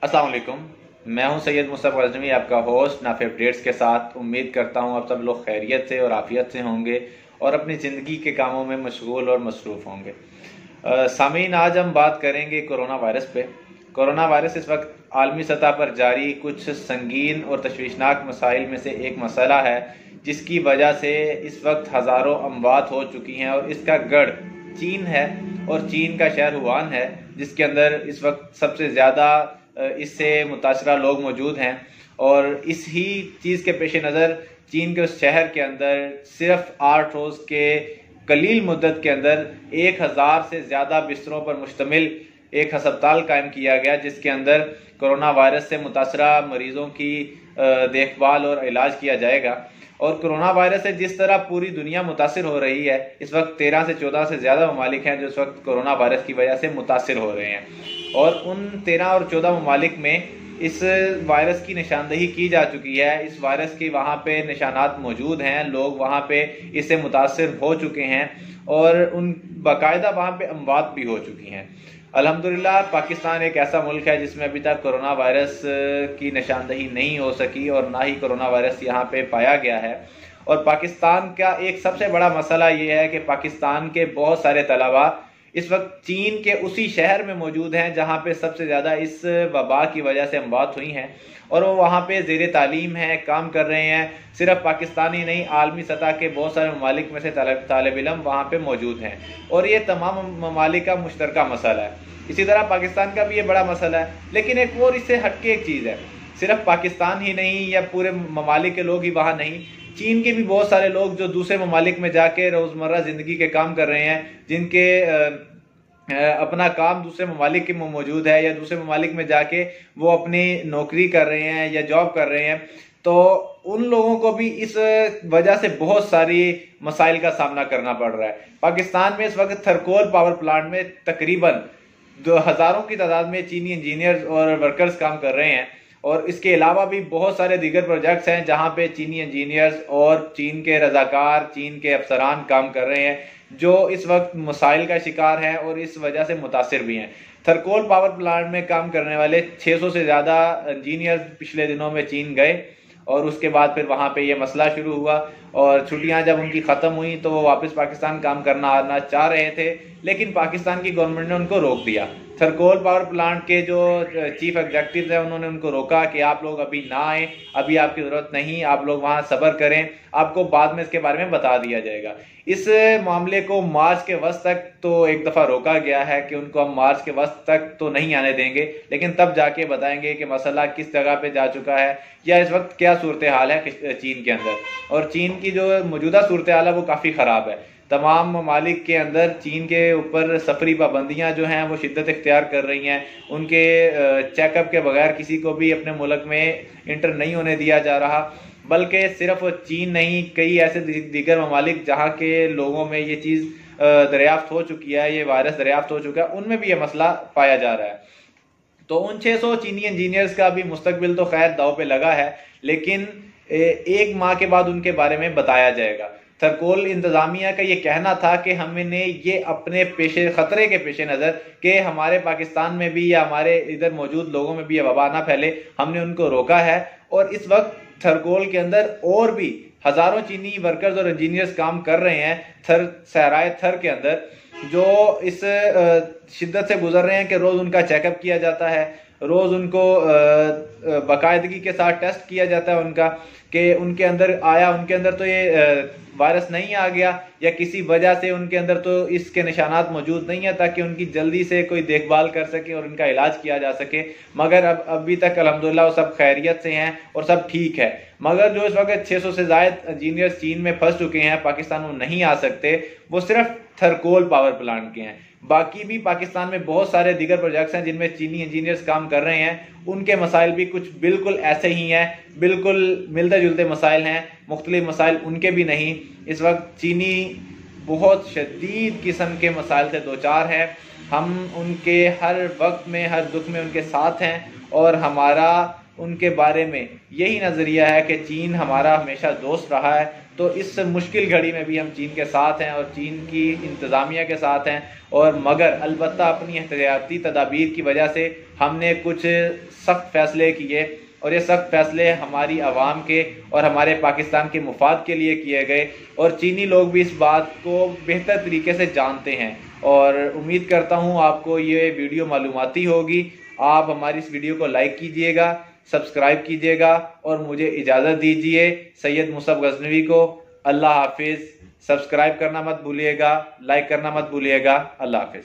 अस्सलाम वालेकुम। मैं हूं सैयद मुस्तफ़ा अज़मी, आपका होस्ट नाफे अपडेट्स के साथ। उम्मीद करता हूं आप सब लोग खैरियत से और आफियत से होंगे और अपनी ज़िंदगी के कामों में मशगूल और मसरूफ़ होंगे। सामीन, आज हम बात करेंगे कोरोना वायरस पे। कोरोना वायरस इस वक्त आलमी सतह पर जारी कुछ संगीन और तशवीशनाक मसाइल में से एक मसला है, जिसकी वजह से इस वक्त हज़ारों अमवात हो चुकी हैं और इसका गढ़ चीन है और चीन का शहर वुहान है, जिसके अंदर इस वक्त सबसे ज़्यादा इससे मुतासरा लोग मौजूद हैं। और इस ही चीज़ के पेश नज़र चीन के उस शहर के अंदर सिर्फ 8 रोज़ के कलील मुद्दत के अंदर 1000 से ज़्यादा बिस्तरों पर मुश्तमिल एक हस्पताल कायम किया गया, जिसके अंदर कोरोना वायरस से मुतासरा मरीजों की देखभाल और इलाज किया जाएगा। और कोरोना वायरस से जिस तरह पूरी दुनिया मुतासिर हो रही है, इस वक्त 13 से 14 से ज़्यादा ममालिक हैं जो इस वक्त कोरोना वायरस की वजह से मुतासिर हो रहे हैं। और उन 13 और 14 ममालिक में इस वायरस की निशानदही की जा चुकी है। इस वायरस की वहाँ पे निशानात मौजूद हैं, लोग वहाँ पे इससे मुतासिर हो चुके हैं और उन बाकायदा वहाँ पे अमवात भी हो चुकी हैं। अल्हम्दुलिल्लाह पाकिस्तान एक ऐसा मुल्क है जिसमें अभी तक कोरोना वायरस की निशानदही नहीं हो सकी और ना ही कोरोना वायरस यहाँ पे पाया गया है। और पाकिस्तान का एक सबसे बड़ा मसला ये है कि पाकिस्तान के बहुत सारे तलबा इस वक्त चीन के उसी शहर में मौजूद हैं जहाँ पे सबसे ज़्यादा इस वबा की वजह से अमवात हुई हैं, और वो वहाँ पे ज़ेर तालीम हैं, काम कर रहे हैं। सिर्फ पाकिस्तान ही नहीं, आलमी सतह के बहुत सारे ममालिक में से तालिब इल्म वहाँ पे मौजूद हैं और ये तमाम ममालिक का मुश्तरका मसला है। इसी तरह पाकिस्तान का भी ये बड़ा मसला है। लेकिन एक और इससे हटके एक चीज़ है, सिर्फ पाकिस्तान ही नहीं या पूरे ममालिक के लोग ही वहाँ नहीं, चीन के भी बहुत सारे लोग जो दूसरे ममालिक में जाके रोज़मर्रा ज़िंदगी के काम कर रहे हैं, जिनके अपना काम दूसरे ममालिक में मौजूद है या दूसरे ममालिक में जाके वो अपनी नौकरी कर रहे हैं या जॉब कर रहे हैं, तो उन लोगों को भी इस वजह से बहुत सारी मसाइल का सामना करना पड़ रहा है। पाकिस्तान में इस वक्त थरकोल पावर प्लांट में तकरीबन हज़ारों की तादाद में चीनी इंजीनियर्स और वर्कर्स काम कर रहे हैं, और इसके अलावा भी बहुत सारे दीगर प्रोजेक्ट्स हैं जहां पे चीनी इंजीनियर्स और चीन के रजाकार, चीन के अफसरान काम कर रहे हैं, जो इस वक्त मसाइल का शिकार हैं और इस वजह से मुतासिर भी हैं। थरकोल पावर प्लांट में काम करने वाले 600 से ज़्यादा इंजीनियर्स पिछले दिनों में चीन गए और उसके बाद फिर वहाँ पे ये मसला शुरू हुआ और छुट्टियाँ जब उनकी ख़त्म हुई तो वो वापस पाकिस्तान काम करना आना चाह रहे थे, लेकिन पाकिस्तान की गवर्नमेंट ने उनको रोक दिया। थरकोल पावर प्लांट के जो चीफ एग्जीक्यूटिव हैं उन्होंने उनको रोका कि आप लोग अभी ना आएँ, अभी आपकी ज़रूरत नहीं, आप लोग वहाँ सब्र करें, आपको बाद में इसके बारे में बता दिया जाएगा। इस मामले को मार्च के वस्त तक तो एक दफ़ा रोका गया है कि उनको हम मार्च के वस्त तक तो नहीं आने देंगे, लेकिन तब जाके बताएंगे कि मसला किस जगह पे जा चुका है या इस वक्त क्या सूरत हाल है चीन के अंदर। और चीन की जो मौजूदा सूरत हाल है वो काफ़ी ख़राब है। तमाम ममालिक के अंदर चीन के ऊपर सफरी पाबंदियाँ जो हैं वो शिद्दत इख्तियार कर रही हैं। उनके चेकअप के बगैर किसी को भी अपने मुल्क में इंटर नहीं होने दिया जा रहा, बल्कि सिर्फ चीन नहीं, कई ऐसे दीगर ममालिक जहाँ के लोगों में ये चीज़ दरियाफ्त हो चुकी है, ये वायरस दरियाफ्त हो चुका है, उनमें भी ये मसला पाया जा रहा है। तो उन 600 चीनी इंजीनियर्स का भी मुस्तकबिल तो खैर दाव पे लगा है, लेकिन 1 माह के बाद उनके बारे में बताया जाएगा। थरकोल इंतजामिया का ये कहना था कि हमने ये अपने खतरे के पेश नज़र कि हमारे पाकिस्तान में भी या हमारे इधर मौजूद लोगों में भी ये वबा ना फैले, हमने उनको रोका है। और इस वक्त थरकोल के अंदर और भी हज़ारों चीनी वर्कर्स और इंजीनियर्स काम कर रहे हैं सहराए थर के अंदर, जो इस शिद्दत से गुजर रहे हैं कि रोज़ उनका चेकअप किया जाता है, रोज़ उनको बाकायदगी के साथ टेस्ट किया जाता है उनका कि उनके अंदर तो ये वायरस नहीं आ गया या किसी वजह से उनके अंदर तो इसके निशानात मौजूद नहीं है, ताकि उनकी जल्दी से कोई देखभाल कर सके और उनका इलाज किया जा सके। मगर अब अभी तक अल्हम्दुलिल्लाह वो सब खैरियत से हैं और सब ठीक है। मगर जो इस वक्त 600 से ज़ायद इंजीनियर्स चीन में फंस चुके हैं, पाकिस्तान वो नहीं आ सकते, वो सिर्फ थरकोल पावर प्लांट के हैं। बाकी भी पाकिस्तान में बहुत सारे दीगर प्रोजेक्ट्स हैं जिनमें चीनी इंजीनियर्स काम कर रहे हैं, उनके मसाइल भी कुछ बिल्कुल ऐसे ही हैं, बिल्कुल मिलते जुलते मसाइल हैं, मुख्तलिफ मसाइल उनके भी नहीं। इस वक्त चीनी बहुत शदीद किस्म के मसाइल से दो चार हैं। हम उनके हर वक्त में, हर दुख में उनके साथ हैं और हमारा उनके बारे में यही नज़रिया है कि चीन हमारा हमेशा दोस्त रहा है, तो इस मुश्किल घड़ी में भी हम चीन के साथ हैं और चीन की इंतज़ामिया के साथ हैं। और मगर अलबत्ता अपनी एहतियाती तदाबीर की वजह से हमने कुछ सख्त फैसले किए और ये सख्त फैसले हमारी आवाम के और हमारे पाकिस्तान के मुफाद के लिए किए गए और चीनी लोग भी इस बात को बेहतर तरीके से जानते हैं। और उम्मीद करता हूँ आपको ये वीडियो मालूमाती होगी। आप हमारी इस वीडियो को लाइक कीजिएगा, सब्सक्राइब कीजिएगा और मुझे इजाज़त दीजिए सैयद मुसअब गज़नवी को। अल्लाह हाफिज़। सब्सक्राइब करना मत भूलिएगा, लाइक करना मत भूलिएगा। अल्लाह हाफिज़।